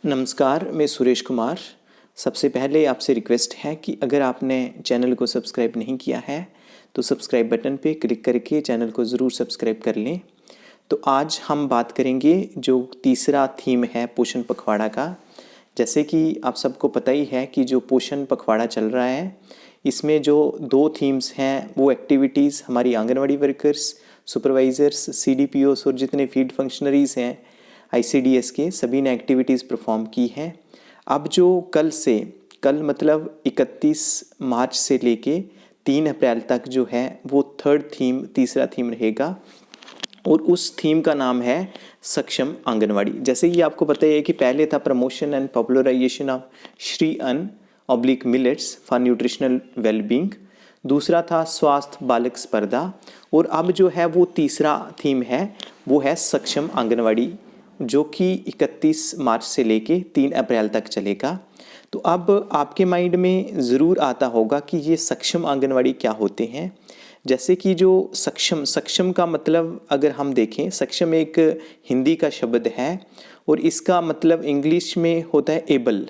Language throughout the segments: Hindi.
नमस्कार, मैं सुरेश कुमार। सबसे पहले आपसे रिक्वेस्ट है कि अगर आपने चैनल को सब्सक्राइब नहीं किया है तो सब्सक्राइब बटन पे क्लिक करके चैनल को ज़रूर सब्सक्राइब कर लें। तो आज हम बात करेंगे जो तीसरा थीम है पोषण पखवाड़ा का। जैसे कि आप सबको पता ही है कि जो पोषण पखवाड़ा चल रहा है, इसमें जो दो थीम्स हैं वो एक्टिविटीज़ हमारी आंगनवाड़ी वर्कर्स, सुपरवाइज़र्स, सीडीपीओस और जितने फील्ड फंक्शनरीज़ हैं आईसीडीएस के, सभी ने एक्टिविटीज़ परफॉर्म की हैं। अब जो कल मतलब 31 मार्च से लेके 3 अप्रैल तक जो है वो तीसरा थीम रहेगा और उस थीम का नाम है सक्षम आंगनवाड़ी। जैसे कि आपको पता है कि पहले था promotion and popularization of Shri Anna oblique millets for nutritional wellbeing, दूसरा था स्वास्थ्य बालक स्पर्धा और अब जो है वो तीसरा थीम है वो है सक्षम आंगनवाड़ी, जो कि 31 मार्च से लेके 3 अप्रैल तक चलेगा। तो अब आपके माइंड में ज़रूर आता होगा कि ये सक्षम आंगनवाड़ी क्या होते हैं। जैसे कि जो सक्षम का मतलब अगर हम देखें, सक्षम एक हिंदी का शब्द है और इसका मतलब इंग्लिश में होता है एबल,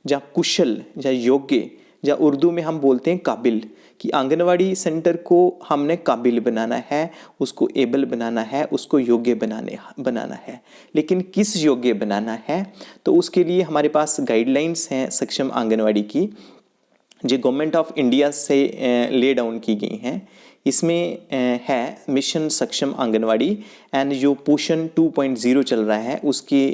या कुशल या योग्य, या उर्दू में हम बोलते हैं काबिल, कि आंगनवाड़ी सेंटर को हमने काबिल बनाना है, उसको एबल बनाना है, उसको योग्य बनाना है। लेकिन किस योग्य बनाना है, तो उसके लिए हमारे पास गाइडलाइंस हैं सक्षम आंगनवाड़ी की, जो गवर्नमेंट ऑफ इंडिया से ले डाउन की गई हैं। इसमें है मिशन सक्षम आंगनवाड़ी एंड जो पोषण 2.0 चल रहा है उसके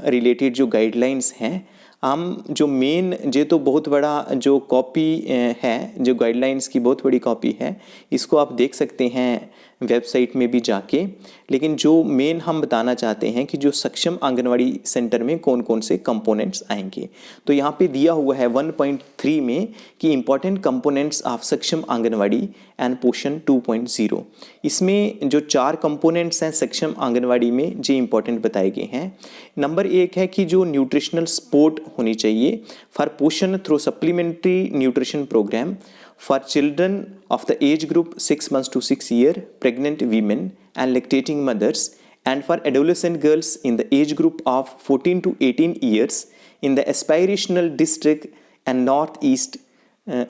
रिलेटेड जो गाइडलाइंस हैं। हम जो मेन जे तो बहुत बड़ा जो कॉपी है, जो गाइडलाइंस की बहुत बड़ी कॉपी है, इसको आप देख सकते हैं वेबसाइट में भी जाके। लेकिन जो मेन हम बताना चाहते हैं कि जो सक्षम आंगनवाड़ी सेंटर में कौन कौन से कंपोनेंट्स आएंगे, तो यहाँ पे दिया हुआ है 1.3 में कि इंपॉर्टेंट कंपोनेंट्स ऑफ सक्षम आंगनवाड़ी एंड पोषण 2.0। इसमें जो 4 कंपोनेंट्स हैं सक्षम आंगनवाड़ी में जो इंपॉर्टेंट बताए गए हैं। नंबर 1 है कि जो न्यूट्रिशनल सपोर्ट होनी चाहिए for Poshan through supplementary nutrition programme for children of the age group 6 months to 6 years, pregnant women and lactating mothers, and for adolescent girls in the age group of 14 to 18 years in the aspirational district and northeast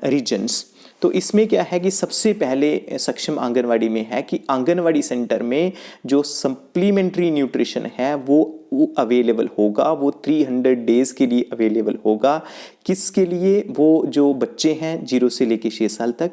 regions। तो इसमें क्या है कि सबसे पहले सक्षम आंगनवाड़ी में है कि आंगनवाड़ी सेंटर में जो सप्लीमेंट्री न्यूट्रिशन है वो अवेलेबल होगा, वो 300 डेज़ के लिए अवेलेबल होगा। किसके लिए? वो जो बच्चे हैं 0 से लेके 6 साल तक,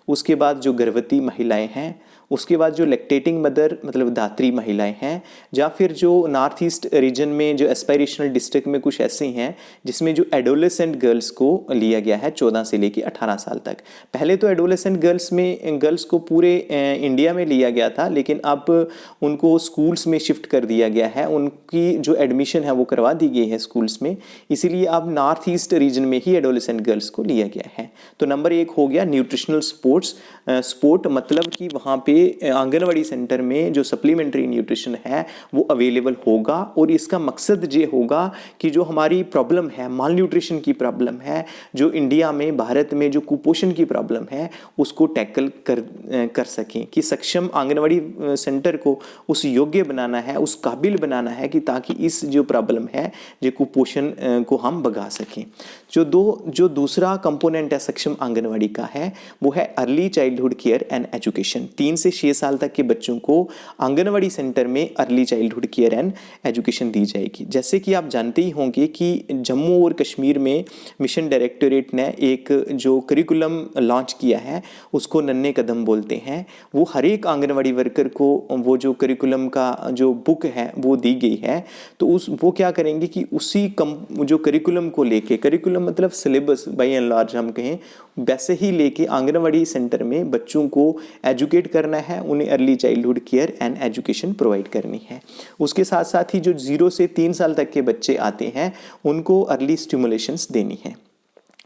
उसके बाद जो गर्भवती महिलाएं हैं, उसके बाद जो लैक्टेटिंग मदर मतलब धात्री महिलाएं हैं, या फिर जो नॉर्थ ईस्ट रीजन में जो एस्पायरेशनल डिस्ट्रिक्ट में कुछ ऐसे हैं जिसमें जो एडोलेसेंट गर्ल्स को लिया गया है 14 से लेके 18 साल तक। पहले तो एडोलेसेंट गर्ल्स को पूरे इंडिया में लिया गया था, लेकिन अब उनको स्कूल्स में शिफ्ट कर दिया गया है, उनकी जो एडमिशन है वो करवा दी गई है स्कूल्स में, इसीलिए अब नॉर्थ ईस्ट रीजन में ही एडोलेसेंट गर्ल्स को लिया गया है। तो नंबर 1 हो गया न्यूट्रिशनल सपोर्ट, मतलब कि वहाँ पे आंगनवाड़ी सेंटर में जो सप्लीमेंट्री न्यूट्रिशन है वो अवेलेबल होगा। और इसका मकसद ये होगा कि जो हमारी प्रॉब्लम है, माल न्यूट्रिशन की प्रॉब्लम है, जो इंडिया में भारत में जो कुपोषण की प्रॉब्लम है उसको टैकल कर सकें, कि सक्षम आंगनवाड़ी सेंटर को उस योग्य बनाना है, उस काबिल बनाना है कि ताकि इस जो प्रॉब्लम है, जो कुपोषण को हम भगा सकें। जो दूसरा कंपोनेंट है सक्षम आंगनवाड़ी का है वो है early childhood care and education. 3 से 6 साल तक के बच्चों को आंगनवाड़ी सेंटर में early childhood care and education दी जाएगी। जैसे कि आप जानते ही होंगे कि जम्मू और कश्मीर में मिशन डायरेक्टोरेट ने एक जो करिकुलम लॉन्च किया है उसको नन्हे कदम बोलते हैं। वो हर एक आंगनवाड़ी वर्कर को वो जो करिकुलम का जो बुक है वो दी गई है। तो वो क्या करेंगे कि उसी जो करिकुलम को लेके, करिकुलम मतलब सिलेबस बाय एंड लार्ज हम कहें, वैसे ही लेके आंगनवाड़ी सेंटर में बच्चों को एजुकेट करना है, उन्हें early childhood care and education provide करनी है। उसके साथ साथ ही जो 0 से 3 साल तक के बच्चे आते हैं उनको अर्ली स्टिमुलेशंस देनी है।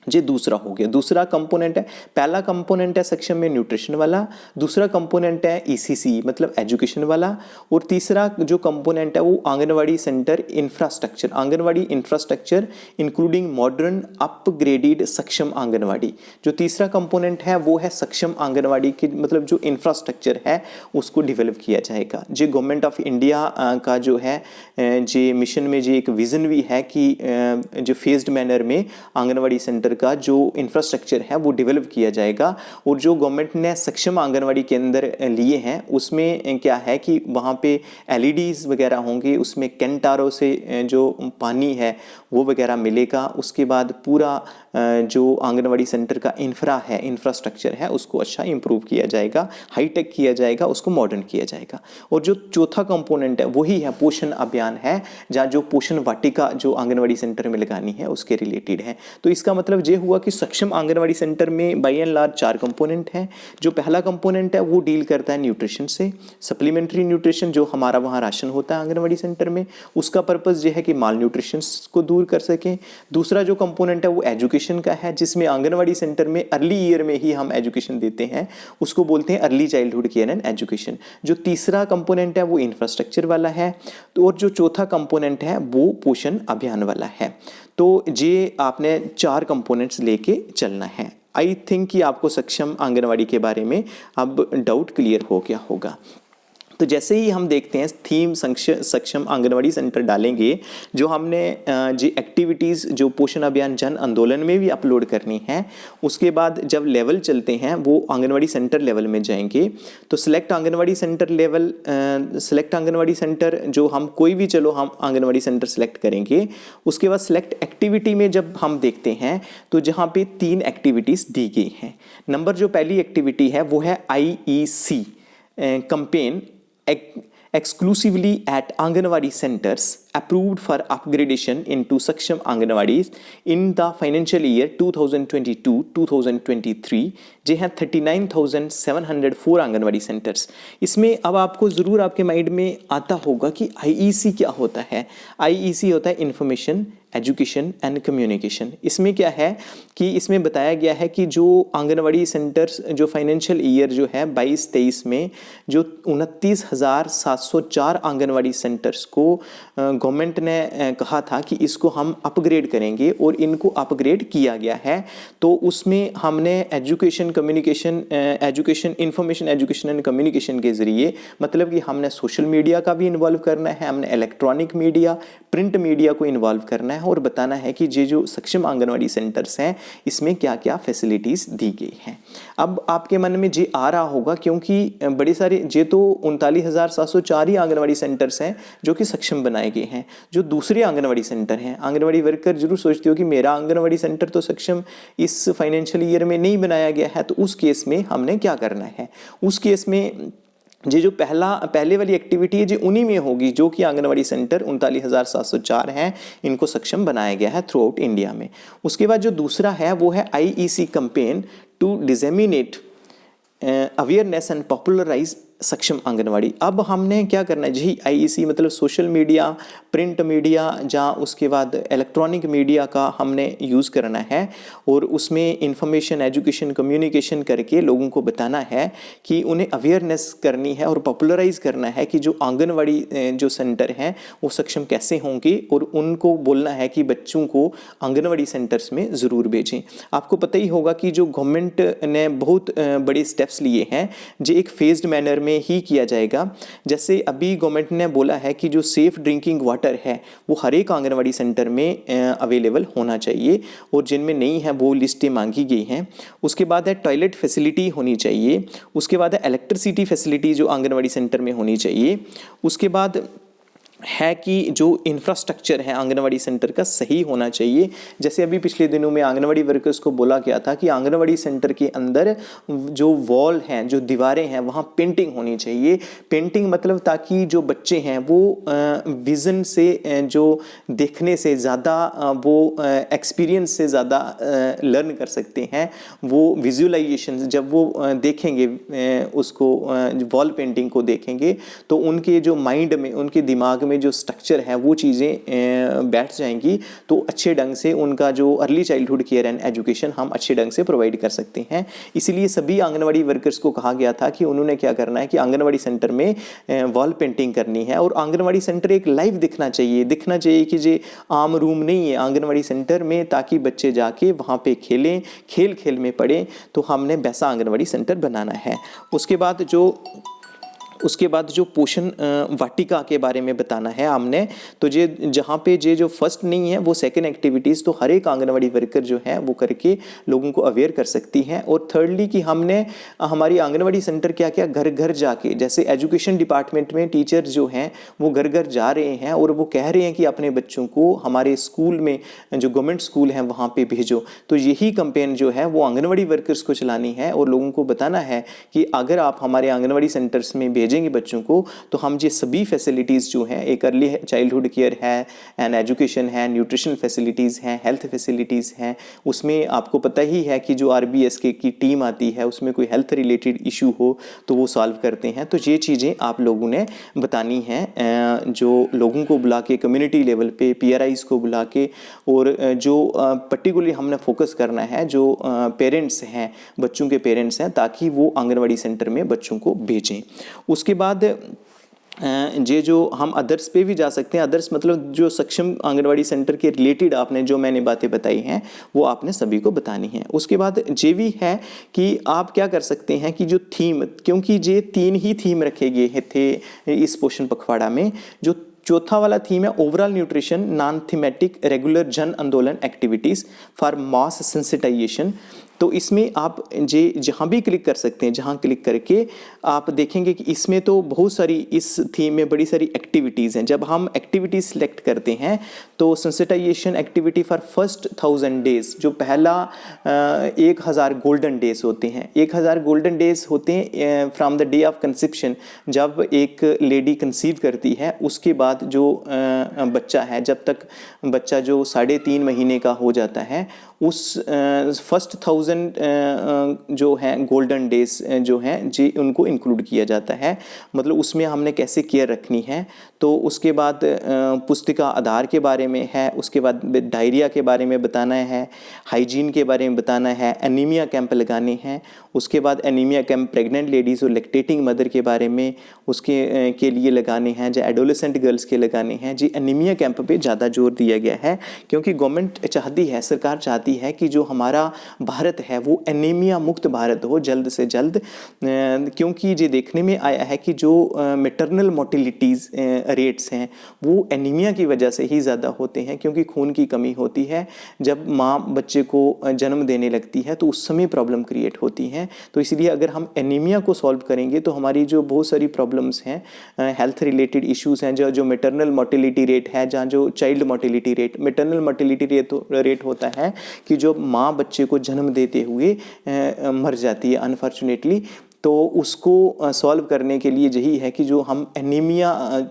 ये दूसरा हो गया। दूसरा कंपोनेंट है, पहला कंपोनेंट है सक्षम में न्यूट्रिशन वाला, दूसरा कंपोनेंट है ईसीसी मतलब एजुकेशन वाला, और तीसरा जो कंपोनेंट है वो anganwadi centre infrastructure, anganwadi infrastructure including modern upgraded सक्षम आंगनवाड़ी। जो तीसरा कंपोनेंट है वो है सक्षम आंगनवाड़ी की, मतलब जो इंफ्रास्ट्रक्चर है उसको डिवेलप किया जाएगा। जो गवर्नमेंट ऑफ इंडिया का जो है जे मिशन में जो एक विज़न भी है कि जो फेज्ड मैनर में आंगनवाड़ी सेंटर का जो इंफ्रास्ट्रक्चर है वो डेवलप किया जाएगा। और जो गवर्नमेंट ने सक्षम आंगनवाड़ी के अंदर लिए हैं उसमें क्या है कि वहाँ पे एलईडीज़ वगैरह होंगे, उसमें कैंटारो से जो पानी है वो वगैरह मिलेगा। उसके बाद पूरा जो आंगनवाड़ी सेंटर का इंफ्रास्ट्रक्चर है उसको अच्छा इंप्रूव किया जाएगा, हाईटेक किया जाएगा, उसको मॉडर्न किया जाएगा। और जो चौथा कंपोनेंट है वही है पोषण अभियान है, जहाँ जो पोषण वाटिका जो आंगनवाड़ी सेंटर में लगानी है उसके रिलेटेड है। तो इसका मतलब ये हुआ कि सक्षम आंगनवाड़ी सेंटर में बाय एंड लार्ज 4 कंपोनेंट हैं। जो पहला कंपोनेंट है वो डील करता है न्यूट्रिशन से, सप्लीमेंट्री न्यूट्रिशन जो हमारा वहाँ राशन होता है आंगनवाड़ी सेंटर में, उसका पर्पज़ ये है कि माल न्यूट्रिशन को दूर कर सकें। दूसरा जो कंपोनेंट है वो एजुकेशन का है, जिसमें आंगनवाड़ी सेंटर में अर्ली ईयर में ही हम एजुकेशन देते हैं, उसको बोलते हैं early childhood care and education. जो तीसरा कंपोनेंट है वो इंफ्रास्ट्रक्चर वाला है, तो और जो चौथा कंपोनेंट है वो पोषण अभियान वाला है। तो ये आपने 4 कंपोनेंट्स लेके चलना है। आई थिंक कि आपको सक्षम आंगनवाड़ी के बारे में अब डाउट क्लियर हो गया होगा। तो जैसे ही हम देखते हैं थीम सक्षम आंगनवाड़ी सेंटर डालेंगे, जो हमने जी एक्टिविटीज़ जो पोषण अभियान जन आंदोलन में भी अपलोड करनी है, उसके बाद जब लेवल चलते हैं वो आंगनवाड़ी सेंटर लेवल में जाएंगे। तो select anganwadi centre level, select anganwadi centre जो हम कोई भी चलो हम आंगनवाड़ी सेंटर सेलेक्ट करेंगे। उसके बाद सिलेक्ट एक्टिविटी में जब हम देखते हैं तो जहाँ पे 3 एक्टिविटीज़ दी गई हैं। नंबर जो पहली एक्टिविटी है वो है IEC campaign exclusively at Anganwadi centers approved for upgradation into Saksham Anganwadis in the financial year 2022-2023 जे हैं 39,704 आंगनवाड़ी सेंटर्स। इसमें अब आपको ज़रूर आपके माइंड में आता होगा कि IEC क्या होता है। IEC होता है इंफॉर्मेशन एजुकेशन एंड कम्युनिकेशन। इसमें क्या है कि इसमें बताया गया है कि जो आंगनवाड़ी सेंटर्स जो फाइनेंशियल ईयर जो है 22-23 में जो 29,704 आंगनवाड़ी सेंटर्स को गवर्नमेंट ने कहा था कि इसको हम अपग्रेड करेंगे और इनको अपग्रेड किया गया है। तो उसमें हमने education communication education information education and communication के ज़रिए, मतलब कि हमने सोशल मीडिया का भी इन्वॉल्व करना है, हमने इलेक्ट्रॉनिक मीडिया प्रिंट मीडिया को इन्वॉल्व करना है और बताना है कि ये जो सक्षम आंगनवाड़ी सेंटर्स हैं इसमें क्या क्या फैसिलिटीज़ दी गई हैं। अब आपके मन में ये आ रहा होगा क्योंकि बड़े सारे ये तो 39,704 ही आंगनवाड़ी सेंटर्स हैं जो कि सक्षम बनाए गए हैं। जो दूसरे आंगनवाड़ी सेंटर हैं, आंगनवाड़ी वर्कर जरूर सोचते हो कि मेरा आंगनवाड़ी सेंटर तो सक्षम इस फाइनेंशियल ईयर में नहीं बनाया गया है, तो उस केस में हमने क्या करना है। उस केस में ये जो पहले वाली एक्टिविटी है जो उन्हीं में होगी जो कि आंगनवाड़ी सेंटर 39,704 हैं, इनको सक्षम बनाया गया है थ्रू आउट इंडिया में। उसके बाद जो दूसरा है वो है IEC campaign to disseminate awareness and popularise Saksham Anganwadi. अब हमने क्या करना है जी, IEC मतलब सोशल मीडिया प्रिंट मीडिया जहाँ उसके बाद इलेक्ट्रॉनिक मीडिया का हमने यूज़ करना है और उसमें इंफॉर्मेशन एजुकेशन कम्युनिकेशन करके लोगों को बताना है कि उन्हें अवेयरनेस करनी है और पॉपुलराइज करना है कि जो आंगनवाड़ी जो सेंटर हैं वो सक्षम कैसे होंगे, और उनको बोलना है कि बच्चों को आंगनवाड़ी सेंटर्स में ज़रूर भेजें। आपको पता ही होगा कि जो गवर्नमेंट ने बहुत बड़े स्टेप्स लिए हैं जो एक फेज्ड मैनर में ही किया जाएगा। जैसे अभी गवर्नमेंट ने बोला है कि जो सेफ ड्रिंकिंग वाटर है वो हर एक आंगनवाड़ी सेंटर में अवेलेबल होना चाहिए और जिनमें नहीं है वो लिस्टें मांगी गई हैं। उसके बाद है टॉयलेट फैसिलिटी होनी चाहिए। उसके बाद है इलेक्ट्रिसिटी फैसिलिटी जो आंगनवाड़ी सेंटर में होनी चाहिए। उसके बाद है कि जो इंफ्रास्ट्रक्चर है आंगनवाड़ी सेंटर का सही होना चाहिए। जैसे अभी पिछले दिनों में आंगनवाड़ी वर्कर्स को बोला गया था कि आंगनवाड़ी सेंटर के अंदर जो वॉल हैं जो दीवारें हैं वहाँ पेंटिंग होनी चाहिए। पेंटिंग मतलब ताकि जो बच्चे हैं वो विज़न से जो देखने से ज़्यादा वो एक्सपीरियंस से ज़्यादा लर्न कर सकते हैं। वो विजुअलाइजेशन जब वो देखेंगे उसको वॉल पेंटिंग को देखेंगे तो उनके जो माइंड में उनके दिमाग में जो स्ट्रक्चर है वो चीज़ें बैठ जाएंगी, तो अच्छे ढंग से उनका जो early childhood care and education हम अच्छे ढंग से प्रोवाइड कर सकते हैं। इसीलिए सभी आंगनवाड़ी वर्कर्स को कहा गया था कि उन्होंने क्या करना है कि आंगनवाड़ी सेंटर में वॉल पेंटिंग करनी है, और आंगनवाड़ी सेंटर एक लाइव दिखना चाहिए कि ये आम रूम नहीं है आंगनवाड़ी सेंटर में, ताकि बच्चे जाके वहाँ पे खेलें, खेल खेल में पढ़ें। तो हमने वैसा आंगनवाड़ी सेंटर बनाना है। उसके बाद जो पोषण वाटिका के बारे में बताना है हमने, तो ये जहाँ पे ये जो फर्स्ट नहीं है वो सेकंड एक्टिविटीज़ तो हर एक आंगनवाड़ी वर्कर जो है वो करके लोगों को अवेयर कर सकती हैं। और थर्डली कि हमने हमारी आंगनवाड़ी सेंटर क्या क्या घर घर जाके, जैसे एजुकेशन डिपार्टमेंट में टीचर जो हैं वो घर घर जा रहे हैं और वो कह रहे हैं कि अपने बच्चों को हमारे स्कूल में, जो गवर्नमेंट स्कूल हैं वहाँ पर भेजो। तो यही कंपेन जो है वो आंगनवाड़ी वर्कर्स को चलानी है और लोगों को बताना है कि अगर आप हमारे आंगनवाड़ी सेंटर्स में भेजेंगे बच्चों को तो हम ये सभी फैसिलिटीज़ जो हैं, एक अर्ली चाइल्डहुड केयर है एंड एजुकेशन है, न्यूट्रिशन फैसिलिटीज़ हैं, हेल्थ फैसिलिटीज़ हैं, उसमें आपको पता ही है कि जो RBSK की टीम आती है उसमें कोई हेल्थ रिलेटेड इशू हो तो वो सॉल्व करते हैं। तो ये चीज़ें आप लोगों ने बतानी हैं, जो लोगों को बुला के कम्युनिटी लेवल पे PRIs को बुला के, और जो पर्टिकुलरली हमने फोकस करना है जो पेरेंट्स हैं, बच्चों के पेरेंट्स हैं, ताकि वो आंगनवाड़ी सेंटर में बच्चों को भेजें। उसके बाद ये जो हम अदर्स पे भी जा सकते हैं, अदर्स मतलब जो सक्षम आंगनवाड़ी सेंटर के रिलेटेड आपने जो मैंने बातें बताई हैं वो आपने सभी को बतानी है। उसके बाद ये भी है कि आप क्या कर सकते हैं कि जो थीम, क्योंकि ये 3 ही थीम रखे गए थे इस पोषण पखवाड़ा में, जो चौथा वाला थीम है overall nutrition non thematic regular जन आंदोलन एक्टिविटीज़ फॉर मास सेंसिटाइजेशन। तो इसमें आप जहाँ भी क्लिक कर सकते हैं, जहाँ क्लिक करके आप देखेंगे कि इसमें तो बहुत सारी, इस थीम में बड़ी सारी एक्टिविटीज़ हैं। जब हम एक्टिविटीज़ सेलेक्ट करते हैं तो sensitisation activity for first 1000 days, जो पहला 1000 गोल्डन डेज होते हैं, 1000 गोल्डन डेज होते हैं from the day of conception, जब एक लेडी कंसीव करती है उसके बाद जो बच्चा है, जब तक बच्चा जो 3.5 महीने का हो जाता है, उस फर्स्ट 1000 जो हैं गोल्डन डेज जो हैं जी उनको इंक्लूड किया जाता है। मतलब उसमें हमने कैसे केयर रखनी है। तो उसके बाद पुस्तिका आधार के बारे में है, उसके बाद डायरिया के बारे में बताना है, हाइजीन के बारे में बताना है, एनीमिया कैंप लगाने हैं, उसके बाद एनीमिया कैंप प्रेग्नेंट लेडीज़ और लैक्टेटिंग मदर के बारे में उसके के लिए लगाने हैं, जो एडोलेसेंट गर्ल्स के लगाने हैं। जी एनीमिया कैंप पे ज़्यादा जोर दिया गया है, क्योंकि गवर्नमेंट चाहती है, सरकार चाहती है कि जो हमारा भारत है वो एनीमिया मुक्त भारत हो जल्द से जल्द, क्योंकि ये देखने में आया है कि जो मैटरनल मोर्टेलिटीज़ रेट्स हैं वो एनीमिया की वजह से ही ज़्यादा होते हैं, क्योंकि खून की कमी होती है। जब माँ बच्चे को जन्म देने लगती है तो उस समय प्रॉब्लम क्रिएट होती हैं। तो इसलिए अगर हम एनीमिया को सॉल्व करेंगे तो हमारी जो बहुत सारी प्रॉब्लम्स हैं, हेल्थ रिलेटेड इश्यूज़ हैं, जो मैटरनल मोर्टेलिटी रेट है, जहाँ जो child mortality rate, maternal mortality rate होता है कि जो माँ बच्चे को जन्म देते हुए मर जाती है अनफॉर्चुनेटली, तो उसको सॉल्व करने के लिए यही है कि जो हम एनीमिया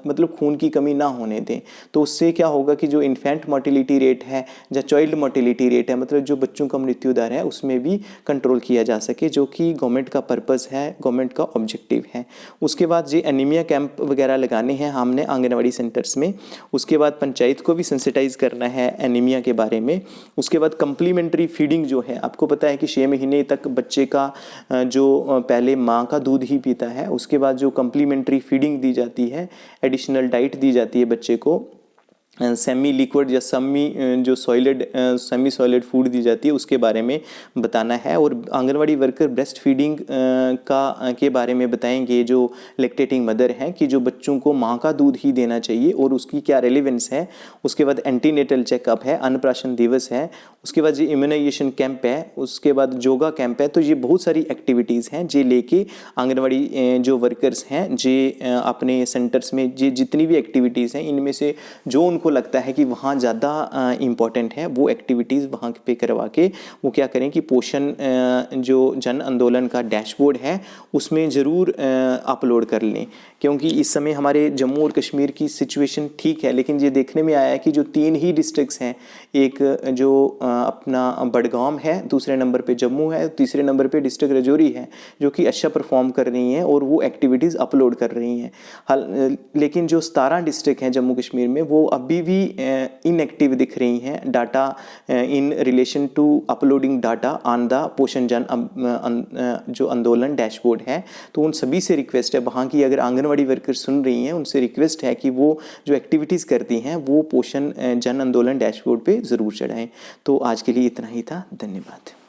मतलब खून की कमी ना होने दें। तो उससे क्या होगा कि जो इन्फेंट मोर्टेलिटी रेट है या चाइल्ड मोर्टेलिटी रेट है, मतलब जो बच्चों का मृत्यु दर है, उसमें भी कंट्रोल किया जा सके, जो कि गवर्नमेंट का पर्पस है, गवर्नमेंट का ऑब्जेक्टिव है। उसके बाद ये एनीमिया कैंप वगैरह लगाने हैं हमने आंगनवाड़ी सेंटर्स में। उसके बाद पंचायत को भी सेंसिटाइज करना है एनीमिया के बारे में। उसके बाद कंप्लीमेंट्री फीडिंग जो है, आपको पता है कि 6 महीने तक बच्चे का जो पहले माँ का दूध ही पीता है, उसके बाद जो कम्प्लीमेंट्री फीडिंग दी जाती है, एडिशनल डाइट दी जाती है बच्चे को, सेमी लिक्विड या जो सेमी सॉलिड फूड दी जाती है, उसके बारे में बताना है। और आंगनवाड़ी वर्कर ब्रेस्ट फीडिंग के बारे में बताएंगे, जो लैक्टेटिंग मदर हैं, कि जो बच्चों को माँ का दूध ही देना चाहिए और उसकी क्या रेलेवेंस है। उसके बाद एंटीनेटल चेकअप है, अन्नप्राशन दिवस है, उसके बाद ये इम्यूनाइजेशन कैंप है, उसके बाद योगा कैंप है। तो ये बहुत सारी एक्टिविटीज़ हैं जे लेके आंगनवाड़ी जो वर्कर्स हैं जे अपने सेंटर्स में जे जितनी भी एक्टिविटीज़ हैं, इनमें से जो उनको लगता है कि वहाँ ज़्यादा इम्पॉर्टेंट है, वो एक्टिविटीज़ वहाँ पे करवा के वो क्या करें कि पोषण जो जन आंदोलन का डैशबोर्ड है उसमें ज़रूर अपलोड कर लें। क्योंकि इस समय हमारे जम्मू और कश्मीर की सिचुएशन ठीक है, लेकिन ये देखने में आया है कि जो 3 ही डिस्ट्रिक्ट्स हैं, एक जो अपना बडगाम है, दूसरे नंबर पे जम्मू है, तीसरे नंबर पे डिस्ट्रिक्ट राजौरी है, जो कि अच्छा परफॉर्म कर रही हैं और वो एक्टिविटीज़ अपलोड कर रही हैं। लेकिन जो 17 डिस्ट्रिक्ट हैं जम्मू कश्मीर में, वो अभी भी इनएक्टिव दिख रही हैं data in relation to uploading data on the Poshan जन जो आंदोलन डैशबोर्ड है। तो उन सभी से रिक्वेस्ट है, वहाँ की अगर आंगनवाड़ी वर्कर सुन रही हैं उनसे रिक्वेस्ट है कि वो जो एक्टिविटीज़ करती हैं वो पोषण जन आंदोलन डैशबोर्ड पे ज़रूर चढ़ाएं। तो आज के लिए इतना ही था, धन्यवाद।